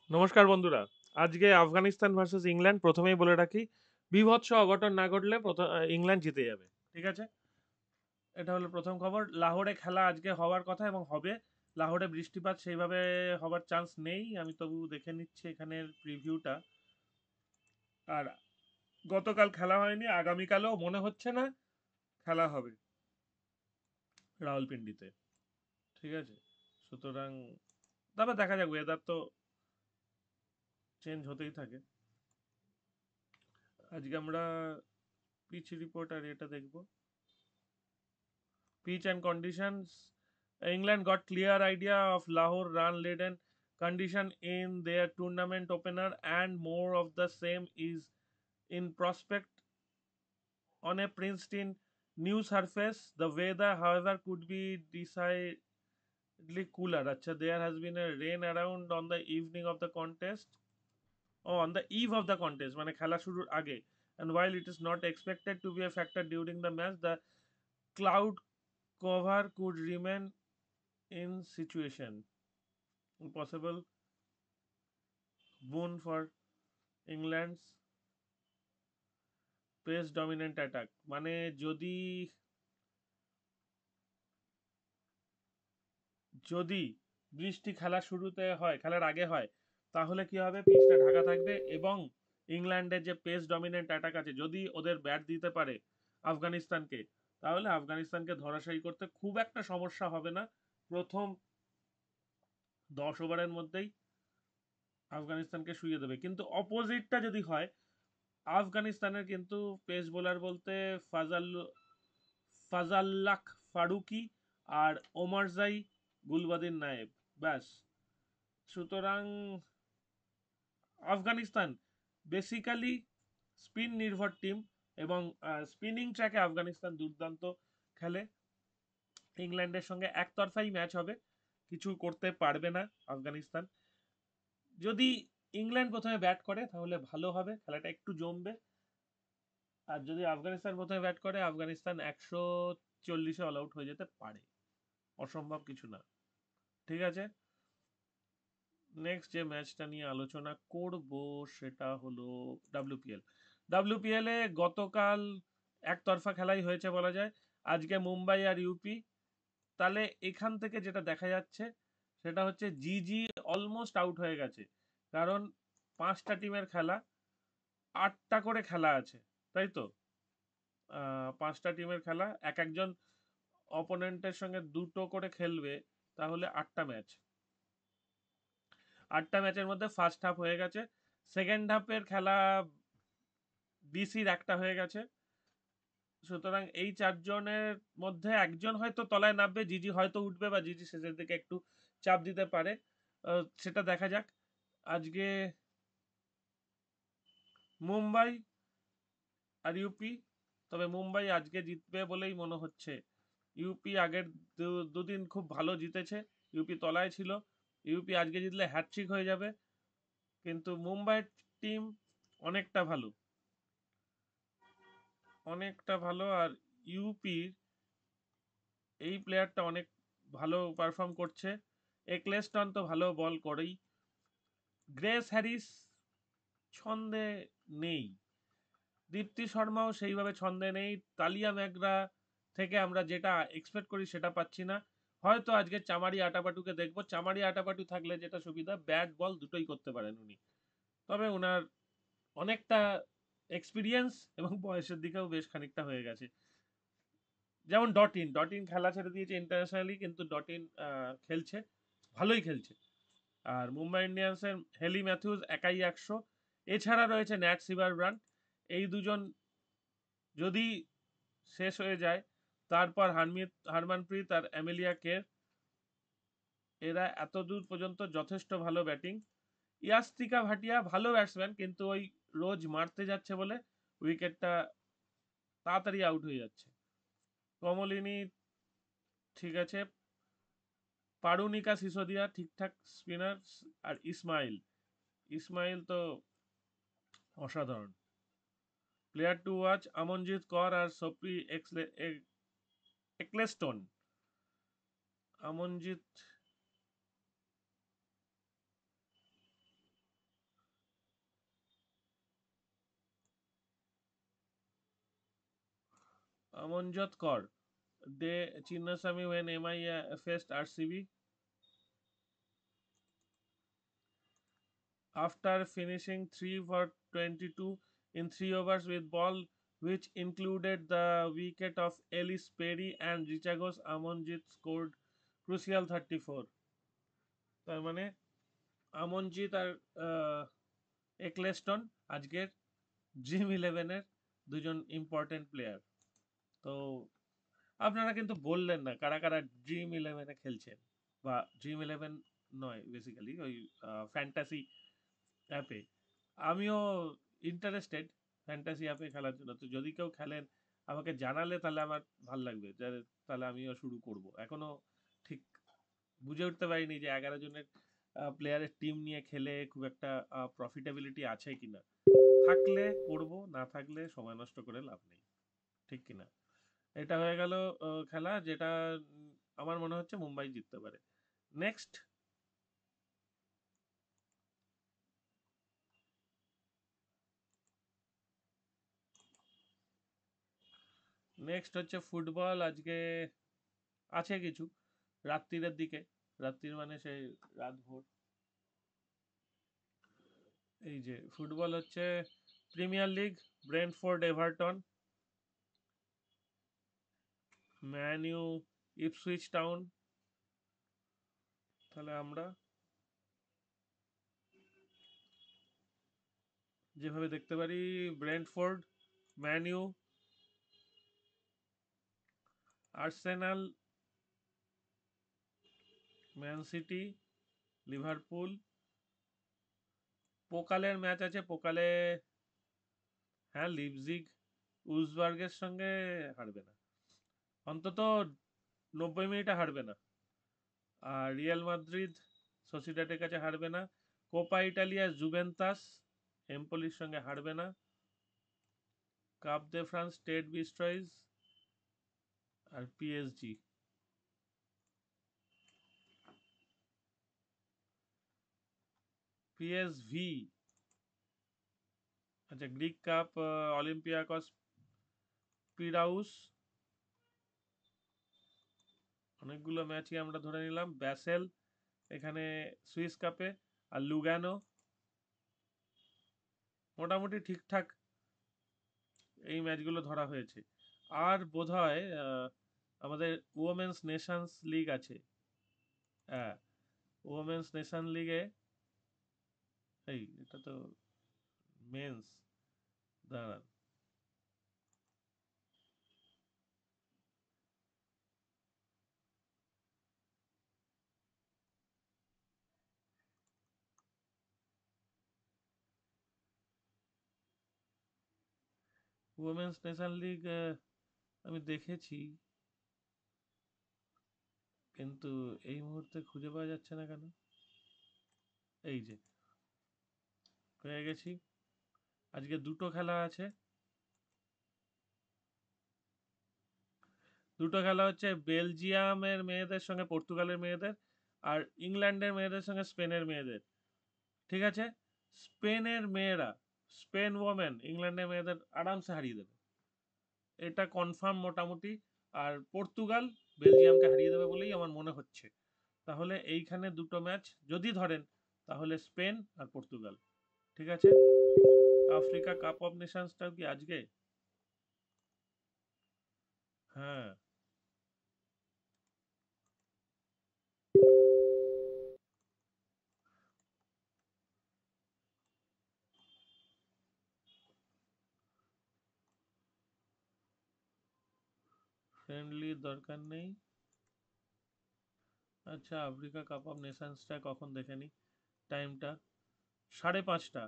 নমস্কার বন্ধুরা। আজকে আফগানিস্তান ভার্সেস ইংল্যান্ড। প্রথমেই বলে রাখি, বীভৎস অঘটন না ঘটলে ইংল্যান্ড জিতে যাবে। ঠিক আছে, এটা হলো প্রথম খবর। লাহোরে খেলা আজকে হওয়ার কথা এবং হবে। লাহোরে বৃষ্টিপাত সেইভাবে হবার চান্স নেই। আমি তবু দেখে নিচ্ছি এখানের প্রিভিউটা। আর গতকাল খেলা হয়নি, আগামীকালও মনে হচ্ছে না খেলা হবে রাওয়ালপিন্ডিতে। ঠিক আছে, সুতরাং তবে দেখা যাক, ওয়েদার তো চেঞ্জ হতেই থাকে। আজকে আমরা পিচ রিপোর্ট আর এটা দেখবো। Pitch and conditions. England got clear idea of Lahore run-laden condition in their tournament opener, and more of the same is in prospect on a pristine new surface. The weather, however, could be decidedly cooler. Acha, there has been a rain around on the evening of the contest. Oh, on the eve of the contest, মানে খেলা শুরুর আগে. And while it is not expected to be a factor during the match, the cloud cover could remain in situation possible boon for England's pace dominant attack. মানে যদি যদি বৃষ্টি খেলা শুরুতে হয়, খেলার আগে হয়, তাহলে কি হবে, পিচটা ঢাকা থাকবে এবং ইংল্যান্ডের যে পেস ডমিনেন্ট অ্যাটাক আছে, যদি ওদের ব্যাট দিতে পারে আফগানিস্তানকে, তাহলে আফগানিস্তানকে ধরাশায়ী করতে খুব একটা সমস্যা হবে না। প্রথম 10 ওভারের মধ্যেই আফগানিস্তানকে শুইয়ে দেবে। কিন্তু অপোজিটটা যদি হয়, আফগানিস্তানের কিন্তু পেস বোলার বলতে ফাজাল্লাক ফারুকি আর ওমারজাই গুলবাদিন নায়েব, ব্যাস। সুতরাং আফগানিস্তান বেসিক্যালি স্পিন নির্ভর টিম এবং স্পিনিং ট্র্যাকে আফগানিস্তান দুর্দান্ত খেলে। ইংল্যান্ডের সঙ্গে একতরফাই ম্যাচ হবে, কিছু করতে পারবে না আফগানিস্তান। যদি ইংল্যান্ড প্রথমে ব্যাট করে তাহলে ভালো হবে, খেলাটা একটু জমবে। আর যদি আফগানিস্তান প্রথমে ব্যাট করে, আফগানিস্তান 140-এ অল আউট হয়ে যেতে পারে, অসম্ভব কিছু না। ঠিক আছে, নেক্সট যে ম্যাচটা নিয়ে আলোচনা করব সেটা হলো ডাব্লিউপিএল। ডাব্লিউপিএল এ গতকাল একতরফা খেলাই হয়েছে বলা যায়। আজকে মুম্বাই আর ইউপি। তাহলে এখান থেকে যেটা দেখা যাচ্ছে সেটা হচ্ছে জিজি অলমোস্ট আউট হয়ে গেছে, কারণ 5টা টিমের খেলা, 8টা করে খেলা আছে, তাই তো? 5টা টিমের খেলা, এক একজন অপোনেন্টের সঙ্গে 2টো করে খেলবে, তাহলে 8টা ম্যাচ। 8টা ম্যাচের মধ্যে ফার্স্ট হাফ হয়ে গেছে, সেকেন্ড হাফের খেলা বিসির একটা হয়ে গেছে। সুতরাং এই 4জনের মধ্যে একজন হয়তো তলায় নামবে, জিজি হয়তো উঠবে, বা জিজি শেষের দিকে একটু চাপ দিতে পারে, সেটা দেখা যাক। আজকে মুম্বাই আর ইউপি, তবে মুম্বাই আজকে জিতবে বলেই মনে হচ্ছে। ইউপি আগের দুদিন খুব ভালো জিতেছে, ইউপি তলায় ছিল। ইউপি আজকে জিতলে হ্যাটট্রিক হয়ে যাবে। কিন্তু মুম্বাইয়ের টিম অনেকটা ভালো, অনেকটা ভালো। আর ইউপির এই প্লেয়ারটা অনেক ভালো পারফর্ম করছে। এক্লেস্টন তো ভালো বল করেই, গ্রেস হ্যারিস ছন্দে নেই, দীপ্তি শর্মাও সেইভাবে ছন্দে নেই। তালিয়া ম্যাগরা থেকে আমরা যেটা এক্সপেক্ট করি সেটা পাচ্ছি না। হয়তো আজকে চামারি আটাপাটুকে দেখবো। চামারি আটাপাটু থাকলে যেটা সুবিধা, ব্যাট বল দুটোই করতে পারেন উনি। তবে ওনার অনেকটা এক্সপিরিয়েন্স এবং বয়সের দিকেও বেশ খানিকটা হয়ে গেছে। যেমন ডটিন, ডটিন খেলা ছেড়ে দিয়েছে ইন্টারন্যাশনালি, কিন্তু ডটিন খেলছে, ভালোই খেলছে। আর মুম্বাই ইন্ডিয়ান্সের হেলি ম্যাথিউস একাই 100। এছাড়া রয়েছে ন্যাট সিভারব্রান্ট। এই দুজন যদি শেষ হয়ে যায়, তারপর হারমানপ্রীত আর অ্যামেলিয়া কের, এরা এত দূর পর্যন্ত যথেষ্ট ভালো ব্যাটিং। ইয়াস্তিকা ভাটিয়া ভালো ব্যাটসম্যান, কিন্তু ওই রোজ মারতে যাচ্ছে বলে উইকেটটা তাড়াতাড়ি আউট হয়ে যাচ্ছে। কমলিনী ঠিক আছে, পারুনিকা সিসোদিয়া ঠিকঠাক স্পিনার। আর ইসমাইল, ইসমাইল তো অসাধারণ। প্লেয়ার টু ওয়াচ আমনজিৎ কর আর সোপ্রি Ecclestone. আমনজিৎ Amanjot Kaur. Chinnaswamy when MI faced RCB. After finishing 3 for 22 in 3 overs with ball which included the wicket of Ellis Perry and Richagos, Amonjit scored crucial 34. তার মানে আমনজিৎ আর একলেস্টন আজকের dream ইলেভেনের দুজন important player. তো আপনারা কিন্তু বললেন না কারা কারা ড্রিম ইলেভেনে খেলছেন, বা ড্রিম ইলেভেন নয়, বেসিক্যালি ওই ফ্যান্টাসি অ্যাপে। আমিও ইন্টারেস্টেড ফ্যান্টাসি অ্যাপে খেলার জন্য। তো যদি কেউ খেলেন আমাকে জানালে তাহলে আমার ভাল লাগবে, তাহলে আমিও শুরু করব। এখনো ঠিক বুঝে উঠতে পারিনি যে 11 জনের প্লেয়ারের টিম নিয়ে খেলে খুব একটা প্রফিটেবিলিটি আছে কিনা। থাকলে করব, না থাকলে সময় নষ্ট করে লাভ নেই, ঠিক কিনা। এটা হয়ে গেল খেলা যেটা আমার মনে হচ্ছে মুম্বাই জিততে পারে। নেক্সট নেক্সট হচ্ছে ফুটবল। আজকে আছে কিছু রাত্রিরের দিকে, রাত্রির মানে সেই রাত ভোর। এই যে ফুটবল হচ্ছে Premier League, Brentford Everton, Man U Ipswich Town. তাহলে আমরা যেভাবে দেখতে পারি Brentford, Man U, Arsenal, Man City, Liverpool. পোকালের ম্যাচ আছে, পোকালে হ্যাঁ লিপজিগ উজবার্গের সঙ্গে হারবে না, অন্তত 90 মিনিটে হারবে না। আর রিয়াল মাদ্রিদ সোসিডাডের কাছে হারবে না। কোপা ইটালিয়া জুভেন্তাস এমপোলির সঙ্গে হারবে না। কাপ দে ফ্রান্স স্টেড বিস্ট্রয়েজ আর পিএসজি। পিএসভি, আচ্ছা গ্রিক কাপ অলিম্পিয়াকস পিরাউস। অনেকগুলো ম্যাচই আমরা ধরে নিলাম। ব্যাসেল এখানে সুইস কাপে, আর লুগানো। মোটামুটি ঠিকঠাক এই ম্যাচগুলো ধরা হয়েছে। আর বোধহয় আমাদের ওমেন্স নেশনস লিগ আছে। হ্যাঁ, ওমেন্স নেশন লিগে এই এটা তো মেন্স, দাঁড়ান ওমেন্স নেশন লিগ আমি দেখেছি, কিন্তু এই মুহূর্তে খুঁজে পাওয়া যাচ্ছে না কেন। এই যে হয়ে গেছি। আজকে দুটো খেলা আছে। দুটো খেলা হচ্ছে বেলজিয়ামের মেয়েদের সঙ্গে পর্তুগালের মেয়েদের, আর ইংল্যান্ডের মেয়েদের সঙ্গে স্পেনের মেয়েদের। ঠিক আছে, স্পেনের মেয়েরা, স্পেন ওমেন ইংল্যান্ডের মেয়েদের আরামসে হারিয়ে দেবে, এটা কনফার্ম মোটামুটি। আর পর্তুগাল বেলজিয়ামকে হারিয়ে দেবে বলেই আমার মনে হচ্ছে। তাহলে এইখানে দুটো ম্যাচ যদি ধরেন তাহলে স্পেন আর পর্তুগাল। ঠিক আছে, আফ্রিকা কাপ অফ নেশনসটাও কি আজকে? হ্যাঁ, ফ্রেন্ডলি দরকার নেই। আচ্ছা আফ্রিকা কাপ অফ নেশনসটা কখন দেখে নি টাইমটা। 5:30।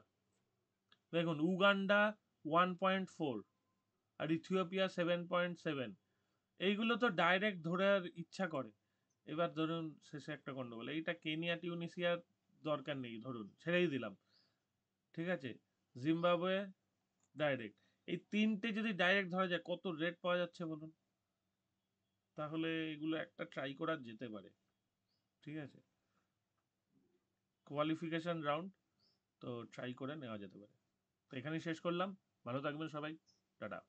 দেখুন উগান্ডা 1.4 আর ইথিওপিয়া 7.7। এইগুলো তো ডাইরেক্ট ধরার ইচ্ছা করে। এবার ধরুন শেষে একটা গন্ডগোল, এইটা কেনিয়া টিউনিসিয়ার দরকার নেই, ধরুন ছেড়েই দিলাম। ঠিক আছে, জিম্বাবুয়ে ডাইরেক্ট। এই তিনটে যদি ডাইরেক্ট ধরা যায় কত রেট পাওয়া যাচ্ছে বলুন, তাহলে এগুলো একটা ট্রাই করা যেতে পারে। ঠিক আছে, কোয়ালিফিকেশন রাউন্ড, তো ট্রাই করে নেওয়া যেতে পারে। তো এখানেই শেষ করলাম। ভালো থাকবেন সবাই, টাটা।